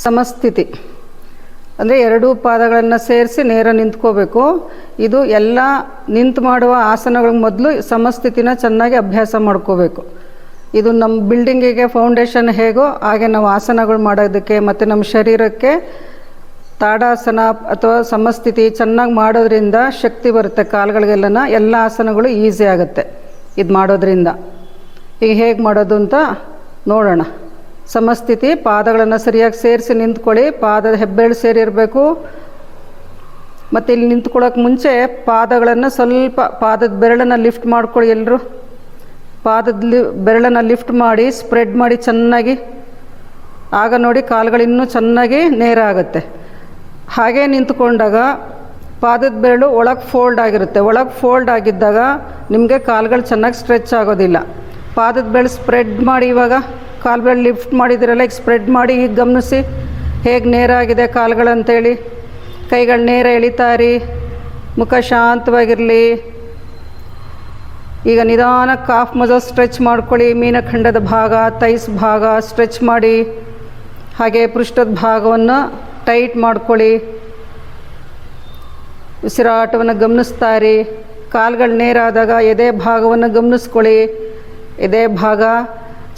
ಸಮಸ್ಥಿತಿ ಅಂದರೆ ಎರಡೂ ಪಾದಗಳನ್ನು ಸೇರಿಸಿ ನೇರ ನಿಂತ್ಕೋಬೇಕು. ಇದು ಎಲ್ಲ ನಿಂತು ಮಾಡುವ ಆಸನಗಳಿಗೆ ಮೊದಲು ಸಮಸ್ಥಿತಿನ ಚೆನ್ನಾಗಿ ಅಭ್ಯಾಸ ಮಾಡ್ಕೋಬೇಕು. ಇದು ನಮ್ಮ ಬಿಲ್ಡಿಂಗಿಗೆ ಫೌಂಡೇಶನ್ ಹೇಗೋ ಹಾಗೆ ನಾವು ಆಸನಗಳು ಮಾಡೋದಕ್ಕೆ ಮತ್ತು ನಮ್ಮ ಶರೀರಕ್ಕೆ ತಾಡಾಸನ ಅಥವಾ ಸಮಸ್ಥಿತಿ ಚೆನ್ನಾಗಿ ಮಾಡೋದ್ರಿಂದ ಶಕ್ತಿ ಬರುತ್ತೆ ಕಾಲುಗಳಿಗೆಲ್ಲನ. ಎಲ್ಲ ಆಸನಗಳು ಈಸಿ ಆಗುತ್ತೆ ಇದು ಮಾಡೋದ್ರಿಂದ. ಈಗ ಹೇಗೆ ಮಾಡೋದು ಅಂತ ನೋಡೋಣ. ಸಮಸ್ಥಿತಿ, ಪಾದಗಳನ್ನು ಸರಿಯಾಗಿ ಸೇರಿಸಿ ನಿಂತ್ಕೊಳ್ಳಿ. ಪಾದದ ಹೆಬ್ಬೆರಳು ಸೇರಿರಬೇಕು. ಮತ್ತು ಇಲ್ಲಿ ನಿಂತ್ಕೊಳ್ಳೋಕೆ ಮುಂಚೆ ಪಾದಗಳನ್ನು ಸ್ವಲ್ಪ ಪಾದದ ಬೆರಳನ್ನು ಲಿಫ್ಟ್ ಮಾಡ್ಕೊಳ್ಳಿ. ಎಲ್ಲರೂ ಪಾದದ ಬೆರಳನ್ನು ಲಿಫ್ಟ್ ಮಾಡಿ ಸ್ಪ್ರೆಡ್ ಮಾಡಿ ಚೆನ್ನಾಗಿ. ಆಗ ನೋಡಿ ಕಾಲುಗಳಿನ್ನೂ ಚೆನ್ನಾಗಿ ನೇರ ಆಗುತ್ತೆ. ಹಾಗೇ ನಿಂತ್ಕೊಂಡಾಗ ಪಾದದ ಬೆರಳು ಒಳಗೆ ಫೋಲ್ಡ್ ಆಗಿರುತ್ತೆ. ಒಳಗೆ ಫೋಲ್ಡ್ ಆಗಿದ್ದಾಗ ನಿಮಗೆ ಕಾಲುಗಳು ಚೆನ್ನಾಗಿ ಸ್ಟ್ರೆಚ್ ಆಗೋದಿಲ್ಲ. ಪಾದದ ಬೆರಳು ಸ್ಪ್ರೆಡ್ ಮಾಡಿ. ಇವಾಗ ಕಾಲು ಬೆರಳು ಲಿಫ್ಟ್ ಮಾಡಿದಿರಲ್ಲ, ಈಗ ಸ್ಪ್ರೆಡ್ ಮಾಡಿ. ಈಗ ಗಮನಿಸಿ ಹೇಗೆ ನೇರ ಆಗಿದೆ ಕಾಲುಗಳಂತೇಳಿ. ಕೈಗಳು ನೇರ ಎಳಿತಾ ಇರಿ, ಮುಖ ಶಾಂತವಾಗಿರಲಿ. ಈಗ ನಿಧಾನ ಕಾಫ್ ಮಜಲ್ ಸ್ಟ್ರೆಚ್ ಮಾಡ್ಕೊಳ್ಳಿ. ಮೀನಖಂಡದ ಭಾಗ, ತೈಸ್ ಭಾಗ ಸ್ಟ್ರೆಚ್ ಮಾಡಿ. ಹಾಗೆ ಪೃಷ್ಠದ ಭಾಗವನ್ನು ಟೈಟ್ ಮಾಡ್ಕೊಳ್ಳಿ. ಉಸಿರಾಟವನ್ನು ಗಮನಿಸ್ತಾ ಇರಿ. ಕಾಲುಗಳು ನೇರ ಆದಾಗ ಎದೆ ಭಾಗವನ್ನು ಗಮನಿಸ್ಕೊಳ್ಳಿ. ಎದೆ ಭಾಗ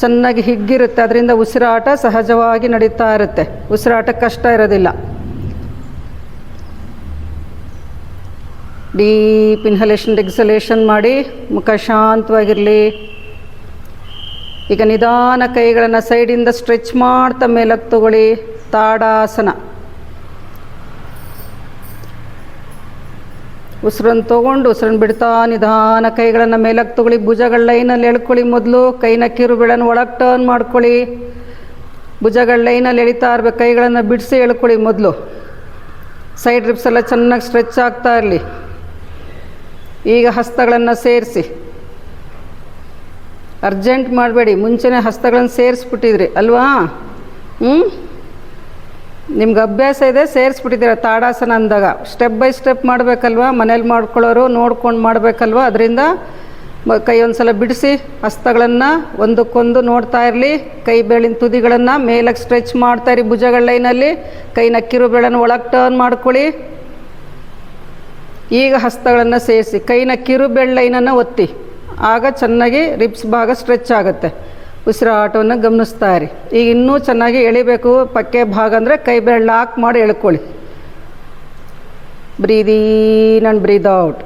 ಚೆನ್ನಾಗಿ ಹಿಗ್ಗಿರುತ್ತೆ, ಅದರಿಂದ ಉಸಿರಾಟ ಸಹಜವಾಗಿ ನಡೀತಾ ಇರುತ್ತೆ. ಉಸಿರಾಟ ಕಷ್ಟ ಇರೋದಿಲ್ಲ. ಡೀಪ್ ಇನ್ಹಲೇಷನ್ ಎಕ್ಸಲೇಷನ್ ಮಾಡಿ. ಮುಖ ಶಾಂತವಾಗಿರಲಿ. ಈಗ ನಿಧಾನ ಕೈಗಳನ್ನು ಸೈಡಿಂದ ಸ್ಟ್ರೆಚ್ ಮಾಡ್ತಾ ಮೇಲಕ್ಕೆ ತಗೊಳ್ಳಿ. ತಾಡಾಸನ. ಉಸಿರನ್ನು ತೊಗೊಂಡು ಉಸಿರನ್ನು ಬಿಡ್ತಾ ನಿಧಾನ ಕೈಗಳನ್ನು ಮೇಲಕ್ಕೆ ತಗೊಳ್ಳಿ. ಭುಜಗಳ ಲೈನಲ್ಲಿ ಎಳ್ಕೊಳ್ಳಿ. ಮೊದಲು ಕೈನ ಕಿರುಬೆರಳನ್ನು ಒಳಗೆ ಟರ್ನ್ ಮಾಡ್ಕೊಳ್ಳಿ. ಭುಜಗಳ ಲೈನಲ್ಲಿ ಎಳಿತಾ ಇರಬೇಕು. ಕೈಗಳನ್ನು ಬಿಡಿಸಿ ಎಳ್ಕೊಳ್ಳಿ. ಮೊದಲು ಸೈಡ್ ರಿಪ್ಸ್ ಎಲ್ಲ ಚೆನ್ನಾಗಿ ಸ್ಟ್ರೆಚ್ ಆಗ್ತಾ ಇರಲಿ. ಈಗ ಹಸ್ತಗಳನ್ನು ಸೇರಿಸಿ. ಅರ್ಜೆಂಟ್ ಮಾಡಬೇಡಿ. ಮುಂಚೆನೇ ಹಸ್ತಗಳನ್ನು ಸೇರಿಸ್ಬಿಟ್ಟಿದ್ರಿ ಅಲ್ವಾ? ನಿಮ್ಗೆ ಅಭ್ಯಾಸ ಇದೆ, ಸೇರಿಸ್ಬಿಟ್ಟಿದ್ದೀರ ತಾಡಾಸನ ಅಂದಾಗ. ಸ್ಟೆಪ್ ಬೈ ಸ್ಟೆಪ್ ಮಾಡಬೇಕಲ್ವ, ಮನೇಲಿ ಮಾಡ್ಕೊಳ್ಳೋರು ನೋಡ್ಕೊಂಡು ಮಾಡಬೇಕಲ್ವ. ಅದರಿಂದ ಕೈ ಒಂದು ಸಲ ಬಿಡಿಸಿ ಹಸ್ತಗಳನ್ನು ಒಂದಕ್ಕೊಂದು ನೋಡ್ತಾ ಇರಲಿ. ಕೈ ಬೆರಳಿನ ತುದಿಗಳನ್ನು ಮೇಲಕ್ಕೆ ಸ್ಟ್ರೆಚ್ ಮಾಡ್ತಾ ಇರಿ. ಭುಜಗಳ ಲೈನಲ್ಲಿ ಕೈನ ಕಿರುಬೆರಳನ್ನು ಒಳಗೆ ಟರ್ನ್ ಮಾಡ್ಕೊಳ್ಳಿ. ಈಗ ಹಸ್ತಗಳನ್ನು ಸೇರಿಸಿ ಕೈನ ಕಿರುಬೆರಳು ಲೈನನ್ನು ಒತ್ತಿ. ಆಗ ಚೆನ್ನಾಗಿ ರಿಬ್ಸ್ ಭಾಗ ಸ್ಟ್ರೆಚ್ ಆಗುತ್ತೆ. ಉಸಿರಾಟವನ್ನು ಗಮನಿಸ್ತಾ ಇರಿ. ಈಗ ಇನ್ನೂ ಚೆನ್ನಾಗಿ ಎಳಿಬೇಕು. ಪಕ್ಕೆ ಭಾಗ ಅಂದರೆ ಕೈ ಬೆರಳು ಲಾಕ್ ಮಾಡಿ ಎಳ್ಕೊಳ್ಳಿ. ಬ್ರೀದ್ ಇನ್ ಆ್ಯಂಡ್ ಬ್ರೀದ್ ಔಟ್.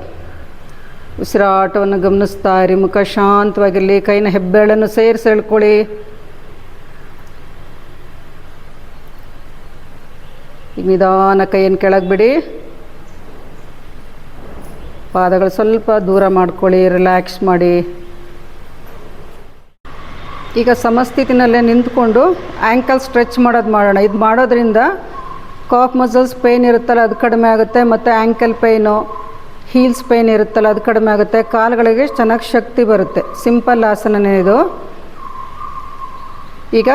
ಉಸಿರಾಟವನ್ನು ಗಮನಿಸ್ತಾ ಇರಿ. ಮುಖ ಶಾಂತವಾಗಿರಲಿ. ಕೈನ ಹೆಬ್ಬೆರಳನ್ನು ಸೇರಿಸಿ ಎಳ್ಕೊಳ್ಳಿ. ಈಗ ನಿಧಾನ ಕೈಯನ್ನು ಕೆಳಗೆ ಬಿಡಿ. ಪಾದಗಳು ಸ್ವಲ್ಪ ದೂರ ಮಾಡ್ಕೊಳ್ಳಿ. ರಿಲ್ಯಾಕ್ಸ್ ಮಾಡಿ. ಈಗ ಸಮಸ್ಥಿತಿನಲ್ಲೇ ನಿಂತ್ಕೊಂಡು ಆ್ಯಂಕಲ್ ಸ್ಟ್ರೆಚ್ ಮಾಡೋಣ. ಇದು ಮಾಡೋದ್ರಿಂದ ಕಾಫ್ ಮಸಲ್ಸ್ ಪೇಯ್ನ್ ಇರುತ್ತಲ್ಲ ಅದು ಕಡಿಮೆ ಆಗುತ್ತೆ. ಮತ್ತು ಆ್ಯಂಕಲ್ ಪೇಯ್ನು, ಹೀಲ್ಸ್ ಪೇಯ್ನ್ ಇರುತ್ತಲ್ಲ ಅದು ಕಡಿಮೆ ಆಗುತ್ತೆ. ಕಾಲುಗಳಿಗೆ ಚೆನ್ನಾಗಿ ಶಕ್ತಿ ಬರುತ್ತೆ. ಸಿಂಪಲ್ ಆಸನನೇ ಇದು. ಈಗ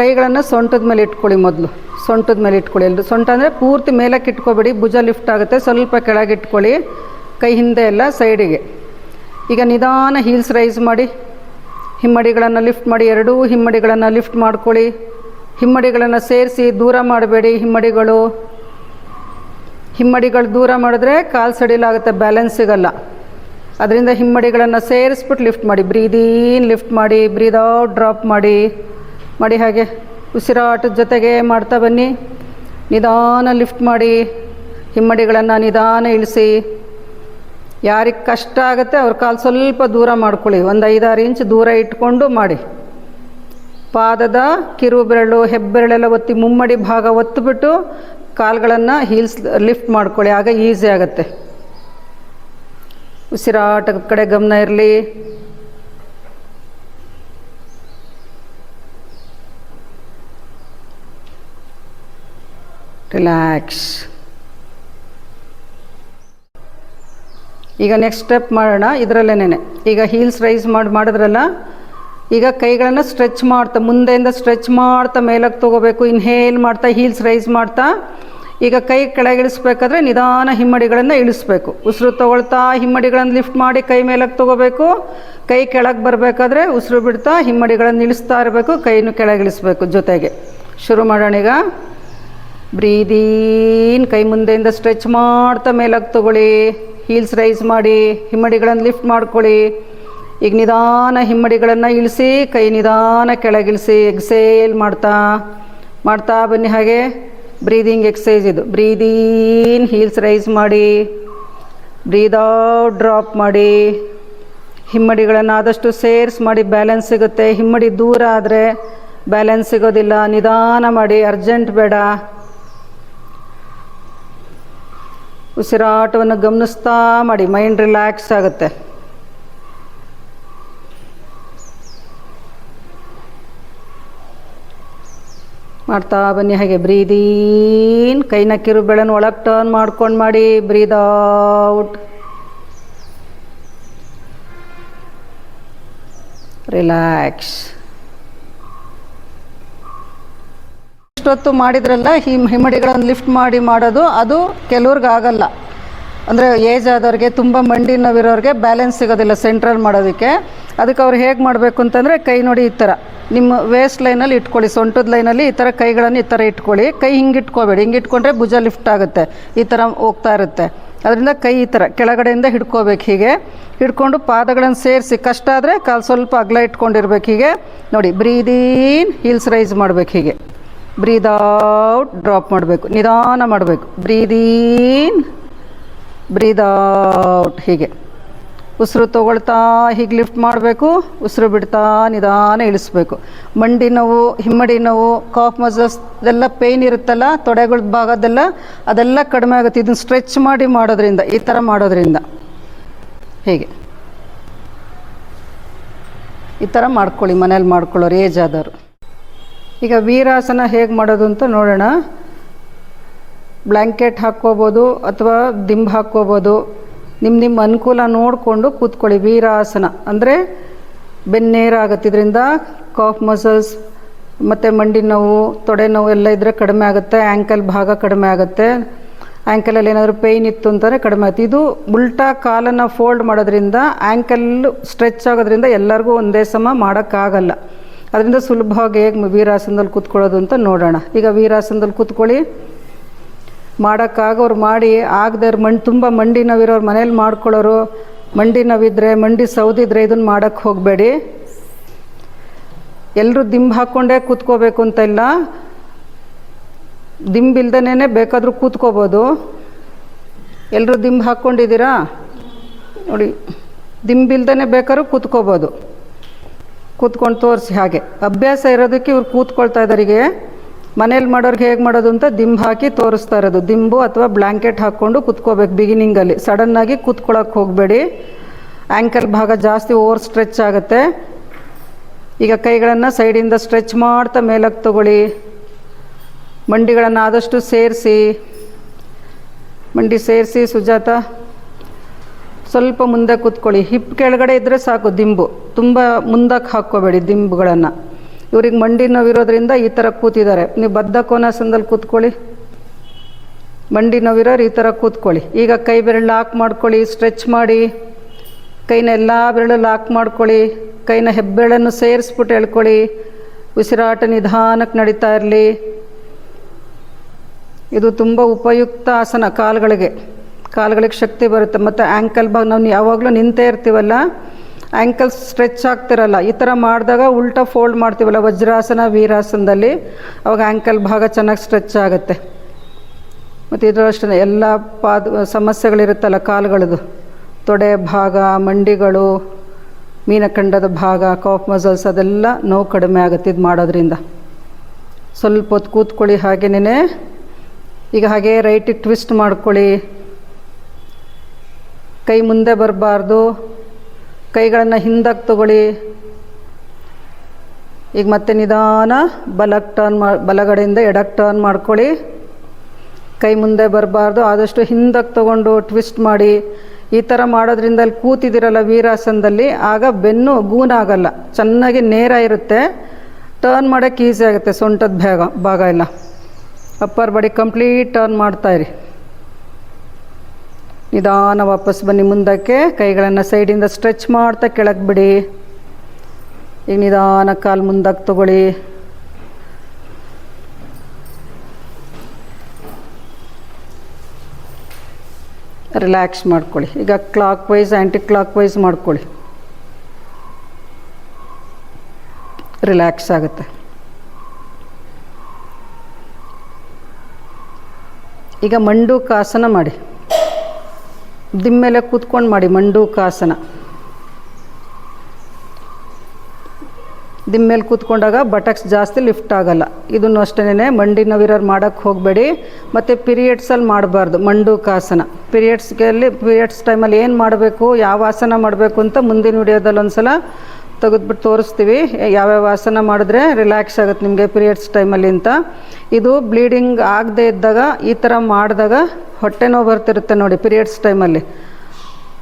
ಕೈಗಳನ್ನು ಸೊಂಟದ ಮೇಲೆ ಇಟ್ಕೊಳ್ಳಿ. ಮೊದಲು ಸೊಂಟದ ಮೇಲೆ ಇಟ್ಕೊಳ್ಳಿ. ಎಲ್ಲರೂ ಸೊಂಟ ಅಂದರೆ ಪೂರ್ತಿ ಮೇಲಕ್ಕೆ ಇಟ್ಕೊಬೇಡಿ. ಭುಜ ಲಿಫ್ಟ್ ಆಗುತ್ತೆ. ಸ್ವಲ್ಪ ಕೆಳಗೆ ಇಟ್ಕೊಳ್ಳಿ. ಕೈ ಹಿಂದೆ ಎಲ್ಲ ಸೈಡಿಗೆ. ಈಗ ನಿಧಾನ ಹೀಲ್ಸ್ ರೈಸ್ ಮಾಡಿ. ಹಿಮ್ಮಡಿಗಳನ್ನು ಲಿಫ್ಟ್ ಮಾಡಿ. ಎರಡೂ ಹಿಮ್ಮಡಿಗಳನ್ನು ಲಿಫ್ಟ್ ಮಾಡ್ಕೊಳ್ಳಿ. ಹಿಮ್ಮಡಿಗಳನ್ನು ಸೇರಿಸಿ ದೂರ ಮಾಡಬೇಡಿ. ಹಿಮ್ಮಡಿಗಳು ದೂರ ಮಾಡಿದ್ರೆ ಕಾಲು ಸಡಿಲಾಗುತ್ತೆ, ಬ್ಯಾಲೆನ್ಸ್ ಸಿಗಲ್ಲ. ಅದರಿಂದ ಹಿಮ್ಮಡಿಗಳನ್ನು ಸೇರಿಸ್ಬಿಟ್ಟು ಲಿಫ್ಟ್ ಮಾಡಿ. ಬ್ರೀದ್ ಇನ್ ಲಿಫ್ಟ್ ಮಾಡಿ, ಬ್ರೀದ್ ಔಟ್ ಡ್ರಾಪ್ ಮಾಡಿ. ಹಾಗೆ ಉಸಿರಾಟದ ಜೊತೆಗೆ ಮಾಡ್ತಾ ಬನ್ನಿ. ನಿಧಾನ ಲಿಫ್ಟ್ ಮಾಡಿ. ಹಿಮ್ಮಡಿಗಳನ್ನು ನಿಧಾನ ಇಳಿಸಿ. ಯಾರಿಗೆ ಕಷ್ಟ ಆಗುತ್ತೆ ಅವ್ರ ಕಾಲು ಸ್ವಲ್ಪ ದೂರ ಮಾಡ್ಕೊಳ್ಳಿ. ಒಂದು 5-6 ಇಂಚ್ ದೂರ ಇಟ್ಕೊಂಡು ಮಾಡಿ. ಪಾದದ ಕಿರು ಬೆರಳು ಹೆಬ್ಬೆರಳೆಲ್ಲ ಒತ್ತಿ ಮುಮ್ಮಡಿ ಭಾಗ ಒತ್ತಿಬಿಟ್ಟು ಕಾಲುಗಳನ್ನು ಹೀಲ್ಸ್ ಲಿಫ್ಟ್ ಮಾಡ್ಕೊಳ್ಳಿ. ಆಗ ಈಸಿ ಆಗುತ್ತೆ. ಉಸಿರಾಟದ ಕಡೆ ಗಮನ ಇರಲಿ. ರಿಲ್ಯಾಕ್ಸ್. ಈಗ ನೆಕ್ಸ್ಟ್ ಸ್ಟೆಪ್ ಮಾಡೋಣ ಇದರಲ್ಲೇನೆ. ಈಗ ಹೀಲ್ಸ್ ರೈಸ್ ಮಾಡಿದ್ರಲ್ಲ, ಈಗ ಕೈಗಳನ್ನು ಸ್ಟ್ರೆಚ್ ಮಾಡ್ತಾ ಮುಂದೆಯಿಂದ ಸ್ಟ್ರೆಚ್ ಮಾಡ್ತಾ ಮೇಲಕ್ಕೆ ತೊಗೋಬೇಕು. ಇನ್ಹೇಲ್ ಮಾಡ್ತಾ ಹೀಲ್ಸ್ ರೈಸ್ ಮಾಡ್ತಾ ಈಗ ಕೈ ಕೆಳಗೆ ಇಳಿಸ್ಬೇಕಾದ್ರೆ ನಿಧಾನ ಹಿಮ್ಮಡಿಗಳನ್ನು ಇಳಿಸ್ಬೇಕು. ಉಸಿರು ತೊಗೊಳ್ತಾ ಹಿಮ್ಮಡಿಗಳನ್ನು ಲಿಫ್ಟ್ ಮಾಡಿ ಕೈ ಮೇಲಕ್ಕೆ ತೊಗೋಬೇಕು. ಕೈ ಕೆಳಗೆ ಬರಬೇಕಾದ್ರೆ ಉಸಿರು ಬಿಡ್ತಾ ಹಿಮ್ಮಡಿಗಳನ್ನು ಇಳಿಸ್ತಾ ಇರಬೇಕು. ಕೈನೂ ಕೆಳಗೆ ಇಳಿಸ್ಬೇಕು ಜೊತೆಗೆ. ಶುರು ಮಾಡೋಣ ಈಗ. ಬ್ರೀದೀನ್. ಕೈ ಮುಂದೆಯಿಂದ ಸ್ಟ್ರೆಚ್ ಮಾಡ್ತಾ ಮೇಲಕ್ಕೆ ತಗೊಳ್ಳಿ. ಹೀಲ್ಸ್ ರೈಸ್ ಮಾಡಿ, ಹಿಮ್ಮಡಿಗಳನ್ನು ಲಿಫ್ಟ್ ಮಾಡ್ಕೊಳ್ಳಿ. ಈಗ ನಿಧಾನ ಹಿಮ್ಮಡಿಗಳನ್ನು ಇಳಿಸಿ, ಕೈ ನಿಧಾನ ಕೆಳಗಿಳಿಸಿ. ಎಕ್ಸೇಲ್ ಮಾಡ್ತಾ ಬನ್ನಿ. ಹಾಗೆ ಬ್ರೀದಿಂಗ್ ಎಕ್ಸಸೈಸ್ ಇದು. ಬ್ರೀದೀನ್, ಹೀಲ್ಸ್ ರೈಸ್ ಮಾಡಿ. ಬ್ರೀದ್ ಔಟ್, ಡ್ರಾಪ್ ಮಾಡಿ. ಹಿಮ್ಮಡಿಗಳನ್ನು ಆದಷ್ಟು ಸೇರ್ಸ್ ಮಾಡಿ, ಬ್ಯಾಲೆನ್ಸ್ ಸಿಗುತ್ತೆ. ಹಿಮ್ಮಡಿ ದೂರ ಆದರೆ ಬ್ಯಾಲೆನ್ಸ್ ಸಿಗೋದಿಲ್ಲ. ನಿಧಾನ ಮಾಡಿ, ಅರ್ಜೆಂಟ್ ಬೇಡ. ಉಸಿರಾಟವನ್ನು ಗಮನಿಸ್ತಾ ಮಾಡಿ, ಮೈಂಡ್ ರಿಲ್ಯಾಕ್ಸ್ ಆಗುತ್ತೆ. ಮಾಡ್ತಾ ಬನ್ನಿ. ಹಾಗೆ ಬ್ರೀದೀನ್, ಕೈನ ಕಿರುಬೆರಳನ್ನು ಒಳಗೆ ಟರ್ನ್ ಮಾಡ್ಕೊಂಡು ಮಾಡಿ. Breathe out, relax. ಇಷ್ಟೊತ್ತು ಮಾಡಿದ್ರಲ್ಲ ಹಿಮ್ಮಡಿಗಳನ್ನು ಲಿಫ್ಟ್ ಮಾಡೋದು, ಅದು ಕೆಲವ್ರಿಗೆ ಆಗಲ್ಲ. ಅಂದರೆ ಏಜ್ ಆದವ್ರಿಗೆ, ತುಂಬ ಮಂಡಿ ನೋವಿರೋರಿಗೆ ಬ್ಯಾಲೆನ್ಸ್ ಸಿಗೋದಿಲ್ಲ ಸೆಂಟ್ರಲ್ ಮಾಡೋದಕ್ಕೆ. ಅದಕ್ಕೆ ಅವ್ರು ಹೇಗೆ ಮಾಡಬೇಕು ಅಂತಂದರೆ, ಕೈ ನೋಡಿ ಈ ಥರ ನಿಮ್ಮ ವೇಸ್ಟ್ ಲೈನಲ್ಲಿ ಇಟ್ಕೊಳ್ಳಿ. ಸೊಂಟದ ಲೈನಲ್ಲಿ ಈ ಥರ ಕೈಗಳನ್ನು ಈ ಥರ ಇಟ್ಕೊಳ್ಳಿ. ಕೈ ಹಿಂಗೆ ಇಟ್ಕೋಬೇಡಿ. ಹಿಂಗೆ ಇಟ್ಕೊಂಡ್ರೆ ಭುಜ ಲಿಫ್ಟ್ ಆಗುತ್ತೆ, ಈ ಥರ ಹೋಗ್ತಾ ಇರುತ್ತೆ. ಅದರಿಂದ ಕೈ ಈ ಥರ ಕೆಳಗಡೆಯಿಂದ ಹಿಡ್ಕೋಬೇಕು. ಹೀಗೆ ಹಿಡ್ಕೊಂಡು ಪಾದಗಳನ್ನು ಸೇರಿಸಿ, ಕಷ್ಟ ಆದರೆ ಕಾಲು ಸ್ವಲ್ಪ ಅಗಲ ಇಟ್ಕೊಂಡಿರ್ಬೇಕು. ಹೀಗೆ ನೋಡಿ, ಬ್ರೀದೀನ್, ಹೀಲ್ಸ್ ರೈಸ್ ಮಾಡಬೇಕು. ಹೀಗೆ ಬ್ರೀದ್ ಔಟ್, ಡ್ರಾಪ್ ಮಾಡಬೇಕು. ನಿಧಾನ ಮಾಡಬೇಕು. ಬ್ರೀದೀನ್, ಬ್ರೀದ್ ಔಟ್. ಹೀಗೆ ಉಸಿರು ತೊಗೊಳ್ತಾ ಹೀಗೆ ಲಿಫ್ಟ್ ಮಾಡಬೇಕು. ಉಸಿರು ಬಿಡ್ತಾ ನಿಧಾನ ಇಳಿಸ್ಬೇಕು. ಮಂಡಿ ನೋವು, ಹಿಮ್ಮಡಿ ನೋವು, ಕಾಫ್ ಮಸಲ್ಸ್ ಇದೆಲ್ಲ ಪೇಯ್ನ್ ಇರುತ್ತಲ್ಲ, ತೊಡೆಗಳ ಭಾಗದೆಲ್ಲ, ಅದೆಲ್ಲ ಕಡಿಮೆ ಆಗುತ್ತೆ ಇದನ್ನು ಸ್ಟ್ರೆಚ್ ಮಾಡಿ ಮಾಡೋದ್ರಿಂದ, ಈ ಥರ ಮಾಡೋದ್ರಿಂದ. ಹೀಗೆ ಈ ಥರ ಮಾಡ್ಕೊಳ್ಳಿ, ಮನೇಲಿ ಮಾಡ್ಕೊಳ್ಳೋರು ಏಜ್ ಆದವರು. ಈಗ ವೀರಾಸನ ಹೇಗೆ ಮಾಡೋದು ಅಂತ ನೋಡೋಣ. ಬ್ಲ್ಯಾಂಕೆಟ್ ಹಾಕ್ಕೋಬೋದು ಅಥವಾ ದಿಂಬು ಹಾಕ್ಕೋಬೋದು. ನಿಮ್ಮ ಅನುಕೂಲ ನೋಡಿಕೊಂಡು ಕೂತ್ಕೊಳ್ಳಿ. ವೀರಾಸನ ಅಂದರೆ ಬೆನ್ನೇರಾಗುತ್ತೆ. ಇದರಿಂದ ಕಾಫ್ ಮಸಲ್ಸ್ ಮತ್ತು ಮಂಡಿ ನೋವು, ತೊಡೆ ನೋವು ಎಲ್ಲ ಇದ್ದರೆ ಕಡಿಮೆ ಆಗುತ್ತೆ. ಆ್ಯಂಕಲ್ ಭಾಗ ಕಡಿಮೆ ಆಗುತ್ತೆ. ಆ್ಯಂಕಲಲ್ಲಿ ಏನಾದರೂ ಪೇಯ್ನ್ ಇತ್ತು ಅಂತಲೇ ಕಡಿಮೆ ಆಗುತ್ತೆ. ಇದು ಉಲ್ಟಾ ಕಾಲನ್ನು ಫೋಲ್ಡ್ ಮಾಡೋದ್ರಿಂದ ಆ್ಯಂಕಲ್ಲು ಸ್ಟ್ರೆಚ್ ಆಗೋದ್ರಿಂದ ಎಲ್ಲರಿಗೂ ಒಂದೇ ಸಮ ಮಾಡೋಕ್ಕಾಗಲ್ಲ. ಅದರಿಂದ ಸುಲಭವಾಗಿ ಹೇಗೆ ವೀರಾಸನದಲ್ಲಿ ಕೂತ್ಕೊಳ್ಳೋದು ಅಂತ ನೋಡೋಣ. ಈಗ ವೀರಾಸನದಲ್ಲಿ ಕೂತ್ಕೊಳ್ಳಿ. ಮಾಡೋಕ್ಕಾಗೋರು ಮಾಡಿ, ಆಗದೆ ತುಂಬ ಮಂಡಿ ನೋವಿರೋರು ಮನೇಲಿ ಮಾಡ್ಕೊಳ್ಳೋರು. ಮಂಡಿ ನೋವಿದ್ರೆ, ಮಂಡಿ ಸೌದಿದ್ರೆ ಇದನ್ನು ಮಾಡೋಕ್ಕೆ ಹೋಗಬೇಡಿ. ಎಲ್ಲರೂ ದಿಂಬು ಹಾಕ್ಕೊಂಡೇ ಕೂತ್ಕೋಬೇಕು ಅಂತ ಇಲ್ಲ. ದಿಂಬಿಲ್ದೇ ಬೇಕಾದರೂ ಕೂತ್ಕೋಬೋದು. ಎಲ್ಲರೂ ದಿಂಬು ಹಾಕ್ಕೊಂಡಿದ್ದೀರಾ ನೋಡಿ. ದಿಂಬಿಲ್ದೇ ಬೇಕಾದ್ರೂ ಕೂತ್ಕೋಬೋದು. ಕೂತ್ಕೊಂಡು ತೋರಿಸಿ. ಹಾಗೆ ಅಭ್ಯಾಸ ಇರೋದಕ್ಕೆ ಇವ್ರು ಕೂತ್ಕೊಳ್ತಾ ಇದ್ದಾರಿಗೆ. ಮನೇಲಿ ಮಾಡೋರಿಗೆ ಹೇಗೆ ಮಾಡೋದು ಅಂತ ದಿಂಬು ಹಾಕಿ ತೋರಿಸ್ತಾ ಇರೋದು. ದಿಂಬು ಅಥವಾ ಬ್ಲ್ಯಾಂಕೆಟ್ ಹಾಕ್ಕೊಂಡು ಕೂತ್ಕೋಬೇಕು ಬಿಗಿನಿಂಗಲ್ಲಿ. ಸಡನ್ನಾಗಿ ಕೂತ್ಕೊಳ್ಳೋಕೆ ಹೋಗಬೇಡಿ. ಆ್ಯಂಕಲ್ ಭಾಗ ಜಾಸ್ತಿ ಓವರ್ ಸ್ಟ್ರೆಚ್ ಆಗುತ್ತೆ. ಈಗ ಕೈಗಳನ್ನು ಸೈಡಿಂದ ಸ್ಟ್ರೆಚ್ ಮಾಡ್ತಾ ಮೇಲಕ್ಕೆ ತಗೊಳ್ಳಿ. ಮಂಡಿಗಳನ್ನು ಆದಷ್ಟು ಸೇರಿಸಿ. ಮಂಡಿ ಸೇರಿಸಿ. ಸುಜಾತ ಸ್ವಲ್ಪ ಮುಂದೆ ಕೂತ್ಕೊಳ್ಳಿ. ಹಿಪ್ ಕೆಳಗಡೆ ಇದ್ದರೆ ಸಾಕು ದಿಂಬು. ತುಂಬ ಮುಂದಕ್ಕೆ ಹಾಕ್ಕೋಬೇಡಿ ದಿಂಬುಗಳನ್ನು. ಇವ್ರಿಗೆ ಮಂಡಿ ನೋವಿರೋದ್ರಿಂದ ಈ ಥರ ಕೂತಿದ್ದಾರೆ. ನೀವು ಬದ್ಧ ಕೋನಾಸನದಲ್ಲಿ ಕೂತ್ಕೊಳ್ಳಿ. ಮಂಡಿ ನೋವಿರೋರು ಈ ಥರ ಕೂತ್ಕೊಳ್ಳಿ. ಈಗ ಕೈ ಬೆರಳು ಲಾಕ್ ಮಾಡ್ಕೊಳ್ಳಿ. ಸ್ಟ್ರೆಚ್ ಮಾಡಿ. ಕೈನ ಎಲ್ಲ ಬೆರಳು ಲಾಕ್ ಮಾಡ್ಕೊಳ್ಳಿ. ಕೈನ ಹೆಬ್ಬೆರಳನ್ನು ಸೇರಿಸ್ಬಿಟ್ಟು ಎಳ್ಕೊಳ್ಳಿ. ಉಸಿರಾಟ ನಿಧಾನಕ್ಕೆ ನಡೀತಾ ಇರಲಿ. ಇದು ತುಂಬ ಉಪಯುಕ್ತ ಆಸನ. ಕಾಲುಗಳಿಗೆ ಶಕ್ತಿ ಬರುತ್ತೆ. ಮತ್ತು ಆ್ಯಂಕಲ್ ಭಾಗ ನಾವು ಯಾವಾಗಲೂ ನಿಂತೇ ಇರ್ತೀವಲ್ಲ, ಆ್ಯಂಕಲ್ ಸ್ಟ್ರೆಚ್ ಆಗ್ತಿರಲ್ಲ. ಈ ಥರ ಮಾಡಿದಾಗ ಉಲ್ಟಾ ಫೋಲ್ಡ್ ಮಾಡ್ತೀವಲ್ಲ ವಜ್ರಾಸನ, ವೀರಾಸನದಲ್ಲಿ, ಅವಾಗ ಆ್ಯಂಕಲ್ ಭಾಗ ಚೆನ್ನಾಗಿ ಸ್ಟ್ರೆಚ್ ಆಗುತ್ತೆ. ಮತ್ತು ಇದರ ಅಷ್ಟೇ ಎಲ್ಲ ಸಮಸ್ಯೆಗಳಿರುತ್ತಲ್ಲ ಕಾಲುಗಳದು, ತೊಡೆ ಭಾಗ, ಮಂಡಿಗಳು, ಮೀನಖಂಡದ ಭಾಗ, ಕಾಫ್ ಮಸಲ್ಸ್, ಅದೆಲ್ಲ ನೋವು ಕಡಿಮೆ ಆಗುತ್ತೆ ಇದು ಮಾಡೋದ್ರಿಂದ. ಸ್ವಲ್ಪ ಹೊತ್ತು ಕೂತ್ಕೊಳ್ಳಿ ಹಾಗೇನೇ. ಈಗ ಹಾಗೆ ರೈಟಿಗೆ ಟ್ವಿಸ್ಟ್ ಮಾಡ್ಕೊಳ್ಳಿ. ಕೈ ಮುಂದೆ ಬರಬಾರ್ದು. ಕೈಗಳನ್ನು ಹಿಂದಕ್ಕೆ ತಗೊಳ್ಳಿ. ಈಗ ಮತ್ತೆ ನಿಧಾನ ಬಲಕ್ಕೆ ಬಲಗಡೆಯಿಂದ ಎಡಕ್ಕೆ ಟರ್ನ್ ಮಾಡ್ಕೊಳ್ಳಿ. ಕೈ ಮುಂದೆ ಬರಬಾರ್ದು. ಆದಷ್ಟು ಹಿಂದಕ್ಕೆ ತಗೊಂಡು ಟ್ವಿಸ್ಟ್ ಮಾಡಿ. ಈ ಥರ ಮಾಡೋದ್ರಿಂದ ಅಲ್ಲಿ ಕೂತಿದ್ದೀರಲ್ಲ ವೀರಾಸನದಲ್ಲಿ, ಆಗ ಬೆನ್ನು ಗೂನಾಗಲ್ಲ, ಚೆನ್ನಾಗಿ ನೇರ ಇರುತ್ತೆ. ಟರ್ನ್ ಮಾಡೋಕ್ಕೆ ಈಸಿ ಆಗುತ್ತೆ. ಸೊಂಟದ ಭಾಗ ಎಲ್ಲ ಅಪ್ಪರ್ ಬಾಡಿ ಕಂಪ್ಲೀಟ್ ಟರ್ನ್ ಮಾಡ್ತಾಯಿರಿ. ನಿಧಾನ ವಾಪಸ್ ಬನ್ನಿ ಮುಂದಕ್ಕೆ. ಕೈಗಳನ್ನು ಸೈಡಿಂದ ಸ್ಟ್ರೆಚ್ ಮಾಡ್ತಾ ಕೆಳಗೆ ಬಿಡಿ. ಈಗ ನಿಧಾನ ಕಾಲು ಮುಂದಕ್ಕೆ ತಗೊಳ್ಳಿ. ರಿಲ್ಯಾಕ್ಸ್ ಮಾಡ್ಕೊಳ್ಳಿ. ಈಗ clockwise anticlockwise ಮಾಡ್ಕೊಳ್ಳಿ, ರಿಲ್ಯಾಕ್ಸ್ ಆಗುತ್ತೆ. ಈಗ ಮಂಡೂಕಾಸನ ಮಾಡಿ, ದಿಮ್ಮೇಲೆ ಕೂತ್ಕೊಂಡು ಮಾಡಿ. ಮಂಡೂಕಾಸನ ದಿಮ್ಮೇಲೆ ಕೂತ್ಕೊಂಡಾಗ ಬಟಕ್ಸ್ ಜಾಸ್ತಿ ಲಿಫ್ಟ್ ಆಗಲ್ಲ. ಇದನ್ನು ಅಷ್ಟೇ ಮಂಡಿ ನೋವಿರೋರು ಮಾಡೋಕ್ಕೆ ಹೋಗಬೇಡಿ. ಮತ್ತು ಪೀರಿಯಡ್ಸಲ್ಲಿ ಮಾಡಬಾರ್ದು ಮಂಡೂಕಾಸನ. ಪೀರಿಯಡ್ಸ್ ಟೈಮಲ್ಲಿ ಏನು ಮಾಡಬೇಕು, ಯಾವ ಆಸನ ಮಾಡಬೇಕು ಅಂತ ಮುಂದಿನ ವಿಡಿಯೋದಲ್ಲಿ ಒಂದು ಸಲ ತೆಗೆದ್ಬಿಟ್ಟು ತೋರಿಸ್ತೀವಿ, ಯಾವ್ಯಾವ ಆಸನ ಮಾಡಿದ್ರೆ ರಿಲ್ಯಾಕ್ಸ್ ಆಗುತ್ತೆ ನಿಮಗೆ ಪೀರಿಯಡ್ಸ್ ಟೈಮಲ್ಲಿ ಅಂತ. ಇದು ಬ್ಲೀಡಿಂಗ್ ಆಗದೆ ಇದ್ದಾಗ ಈ ಥರ ಮಾಡಿದಾಗ ಹೊಟ್ಟೆ ನೋವು ಬರ್ತಿರುತ್ತೆ ನೋಡಿ. ಪೀರಿಯಡ್ಸ್ ಟೈಮಲ್ಲಿ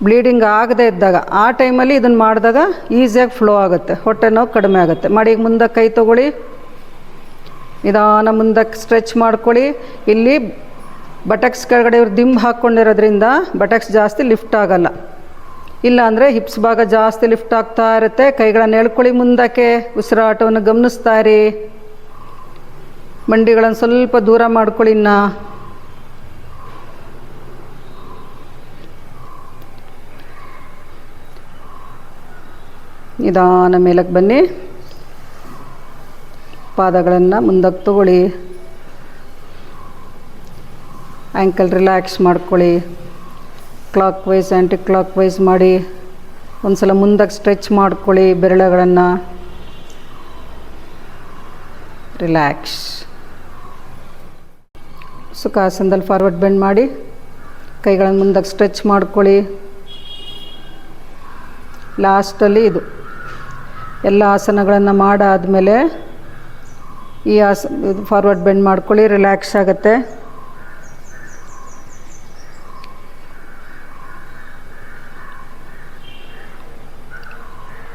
ಬ್ಲೀಡಿಂಗ್ ಆಗದೆ ಇದ್ದಾಗ ಆ ಟೈಮಲ್ಲಿ ಇದನ್ನು ಮಾಡಿದಾಗ ಈಸಿಯಾಗಿ ಫ್ಲೋ ಆಗುತ್ತೆ, ಹೊಟ್ಟೆ ನೋವು ಕಡಿಮೆ ಆಗುತ್ತೆ. ಮಾಡಿ ಈಗ ಮುಂದಕ್ಕೆ ಕೈ ತೊಗೊಳ್ಳಿ, ನಿಧಾನ ಮುಂದಕ್ಕೆ ಸ್ಟ್ರೆಚ್ ಮಾಡ್ಕೊಳ್ಳಿ. ಇಲ್ಲಿ ಬಟಕ್ಸ್ ಕೆಳಗಡೆ ಇವ್ರು ದಿಂಬು ಹಾಕ್ಕೊಂಡಿರೋದ್ರಿಂದ ಬಟಕ್ಸ್ ಜಾಸ್ತಿ ಲಿಫ್ಟ್ ಆಗಲ್ಲ. ಇಲ್ಲ ಅಂದರೆ ಹಿಪ್ಸ್ ಭಾಗ ಜಾಸ್ತಿ ಲಿಫ್ಟ್ ಆಗ್ತಾ ಇರುತ್ತೆ. ಕೈಗಳನ್ನು ಎಳ್ಕೊಳ್ಳಿ ಮುಂದಕ್ಕೆ, ಉಸಿರಾಟವನ್ನು ಗಮನಿಸ್ತಾ ಇರಿ. ಮಂಡಿಗಳನ್ನು ಸ್ವಲ್ಪ ದೂರ ಮಾಡ್ಕೊಳ್ಳಿ. ಇನ್ನು ನಿಧಾನ ಮೇಲಕ್ಕೆ ಬನ್ನಿ, ಪಾದಗಳನ್ನು ಮುಂದಕ್ಕೆ ತಗೊಳ್ಳಿ, ಆ್ಯಂಕಲ್ ರಿಲ್ಯಾಕ್ಸ್ ಮಾಡ್ಕೊಳ್ಳಿ. Clockwise anticlockwise ಮಾಡಿ. ಒಂದು ಸಲ ಮುಂದಕ್ಕೆ ಸ್ಟ್ರೆಚ್ ಮಾಡ್ಕೊಳ್ಳಿ ಬೆರಳುಗಳನ್ನು, ರಿಲ್ಯಾಕ್ಸ್. ಸುಖಾಸನದಲ್ಲಿ ಫಾರ್ವರ್ಡ್ ಬೆಂಡ್ ಮಾಡಿ, ಕೈಗಳನ್ನು ಮುಂದಕ್ಕೆ ಸ್ಟ್ರೆಚ್ ಮಾಡ್ಕೊಳ್ಳಿ. ಲಾಸ್ಟಲ್ಲಿ ಇದು ಎಲ್ಲ ಆಸನಗಳನ್ನು ಮಾಡಾದಮೇಲೆ ಈ ಇದು ಫಾರ್ವರ್ಡ್ ಬೆಂಡ್ ಮಾಡ್ಕೊಳ್ಳಿ, ರಿಲ್ಯಾಕ್ಸ್ ಆಗುತ್ತೆ.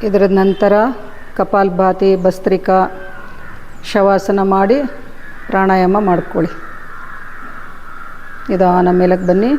ಇದರ ನಂತರ ಕಪಾಲಭಾತಿ, ಭಸ್ತ್ರಿಕಾ, ಶವಾಸನ ಮಾಡಿ ಪ್ರಾಣಾಯಾಮ ಮಾಡ್ಕೊಳ್ಳಿ. ನಿಧಾನ ಮೇಲಕ್ಕೆ ಬನ್ನಿ.